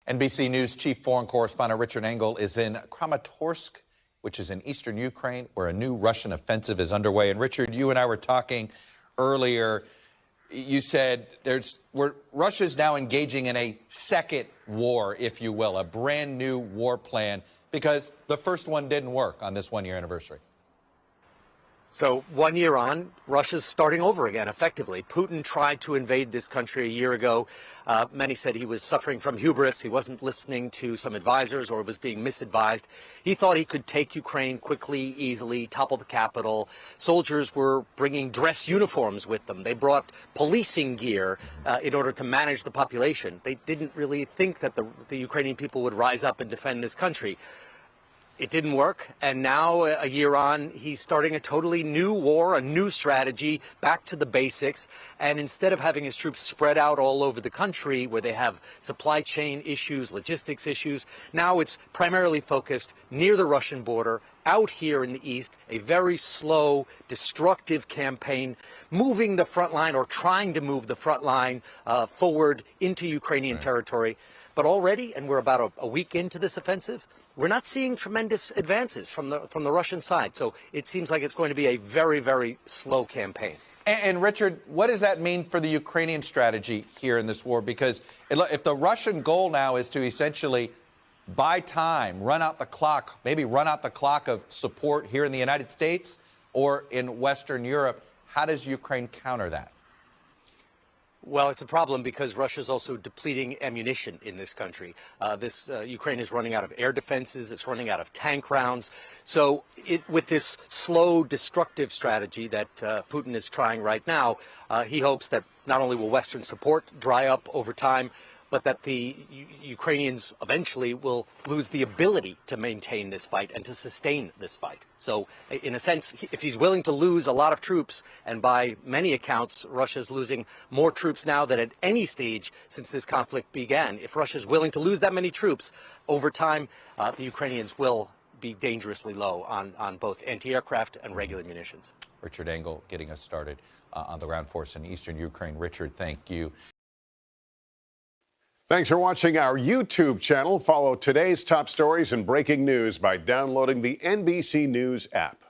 NBC News chief foreign correspondent Richard Engel is in Kramatorsk, which is in eastern Ukraine, where a new Russian offensive is underway. And Richard, you and I were talking earlier. You said Russia's now engaging in a second war, if you will, a brand new war plan, because the first one didn't work on this one-year anniversary. So 1 year on, Russia's starting over again, effectively. Putin tried to invade this country a year ago. Many said he was suffering from hubris. He wasn't listening to some advisors or was being misadvised. He thought he could take Ukraine quickly, easily, topple the capital. Soldiers were bringing dress uniforms with them. They brought policing gear in order to manage the population. They didn't really think that the Ukrainian people would rise up and defend this country. It didn't work, and now, a year on, he's starting a totally new war, a new strategy, back to the basics, and instead of having his troops spread out all over the country where they have supply chain issues, logistics issues, now it's primarily focused near the Russian border, out here in the east, a very slow, destructive campaign, moving the front line or trying to move the front line forward into Ukrainian territory. But already, and we're about a week into this offensive, we're not seeing tremendous advances from the Russian side. So it seems like it's going to be a very, very slow campaign. And Richard, what does that mean for the Ukrainian strategy here in this war? Because if the Russian goal now is to essentially buy time, run out the clock, maybe run out the clock of support here in the United States or in Western Europe, how does Ukraine counter that? Well, it's a problem because Russia's also depleting ammunition in this country. Ukraine is running out of air defenses. It's running out of tank rounds. So with this slow, destructive strategy that Putin is trying right now, he hopes that not only will Western support dry up over time, but that the Ukrainians eventually will lose the ability to maintain this fight and to sustain this fight. So, in a sense, if he's willing to lose a lot of troops, and by many accounts, Russia's losing more troops now than at any stage since this conflict began. If Russia's willing to lose that many troops, over time, the Ukrainians will be dangerously low on both anti-aircraft and regular munitions. Richard Engel getting us started on the ground force in eastern Ukraine. Richard, thank you. Thanks for watching our YouTube channel. Follow today's top stories and breaking news by downloading the NBC News app.